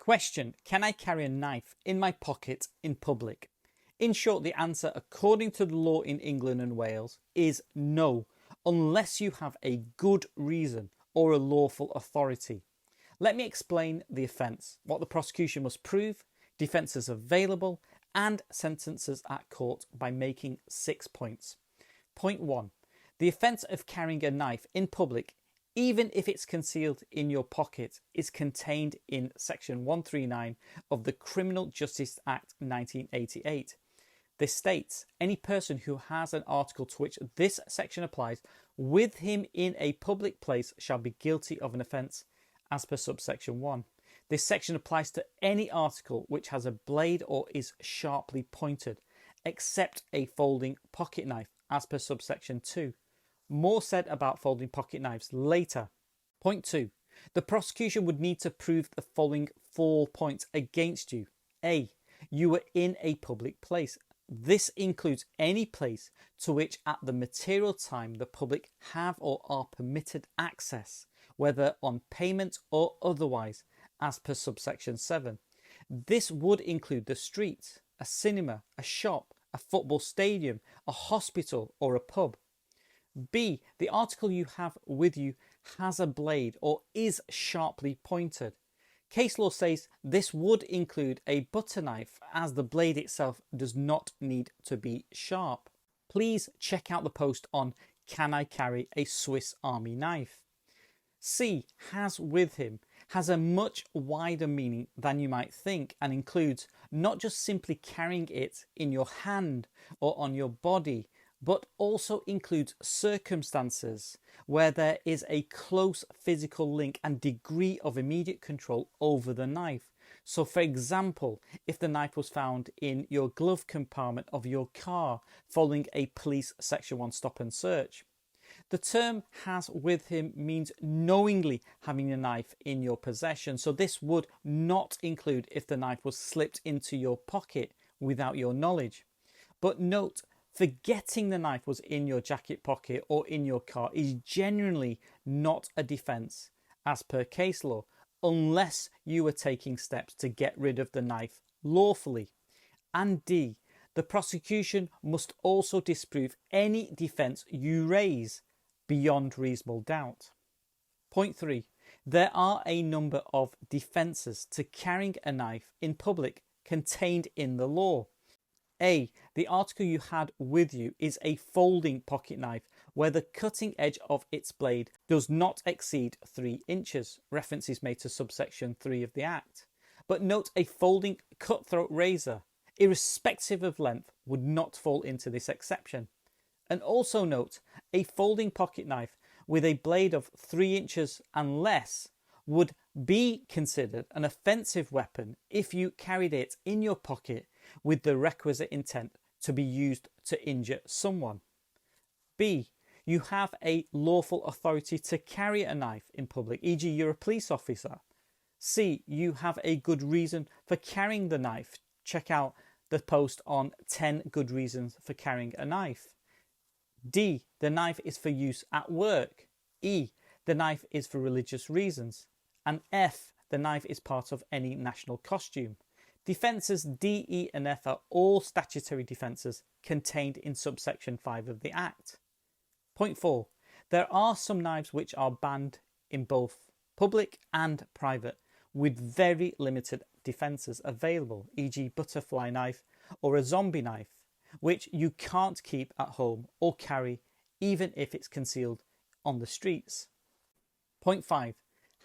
Question: can I carry a knife in my pocket in public? In short, the answer, according to the law in England and Wales, is no, unless you have a good reason or a lawful authority. Let me explain the offence, what the prosecution must prove, defences available, and sentences at court by making 6 points. Point 1. The offence of carrying a knife in public, even if it's concealed in your pocket, is contained in Section 139 of the Criminal Justice Act 1988. This states, any person who has an article to which this section applies with him in a public place shall be guilty of an offence as per subsection 1. This section applies to any article which has a blade or is sharply pointed, except a folding pocket knife as per subsection 2. More said about folding pocket knives later. Point 2. The prosecution would need to prove the following 4 points against you. A. You were in a public place. This includes any place to which at the material time the public have or are permitted access, whether on payment or otherwise, as per subsection 7. This would include the street, a cinema, a shop, a football stadium, a hospital or a pub. B. The article you have with you has a blade or is sharply pointed. Case law says this would include a butter knife, as the blade itself does not need to be sharp. Please check out the post on "Can I carry a Swiss Army knife?" C. Has with him has a much wider meaning than you might think, and includes not just simply carrying it in your hand or on your body, but also includes circumstances where there is a close physical link and degree of immediate control over the knife. So, for example, if the knife was found in your glove compartment of your car following a police Section 1 stop and search. The term "has with him" means knowingly having a knife in your possession, so this would not include if the knife was slipped into your pocket without your knowledge. But note, forgetting the knife was in your jacket pocket or in your car is generally not a defence, as per case law, unless you were taking steps to get rid of the knife lawfully. And D. The prosecution must also disprove any defence you raise beyond reasonable doubt. Point 3. There are a number of defences to carrying a knife in public contained in the law. A. The article you had with you is a folding pocket knife where the cutting edge of its blade does not exceed 3 inches. Reference is made to subsection 3 of the Act. But note, a folding cutthroat razor, irrespective of length, would not fall into this exception. And also note, a folding pocket knife with a blade of 3 inches and less would be considered an offensive weapon if you carried it in your pocket with the requisite intent to be used to injure someone. B. You have a lawful authority to carry a knife in public, e.g. you're a police officer. C. You have a good reason for carrying the knife. Check out the post on 10 good reasons for carrying a knife. D. The knife is for use at work. E. The knife is for religious reasons. And F. The knife is part of any national costume. Defences D, E and F are all statutory defences contained in subsection 5 of the Act. Point 4. There are some knives which are banned in both public and private, with very limited defences available, e.g. butterfly knife or a zombie knife, which you can't keep at home or carry even if it's concealed on the streets. Point 5.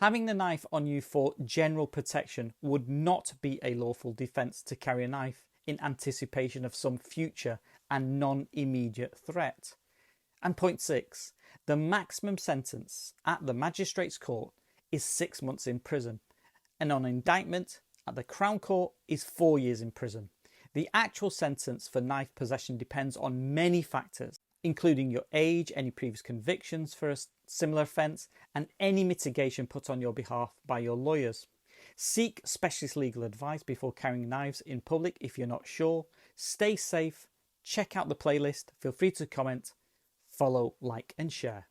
Having the knife on you for general protection would not be a lawful defence to carry a knife in anticipation of some future and non-immediate threat. And point 6. The maximum sentence at the Magistrates' Court is 6 months in prison, and on indictment at the Crown Court is 4 years in prison. The actual sentence for knife possession depends on many factors, including your age, any previous convictions for a similar offence, and any mitigation put on your behalf by your lawyers. Seek specialist legal advice before carrying knives in public if you're not sure. Stay safe. Check out the playlist. Feel free to comment, follow, like and share.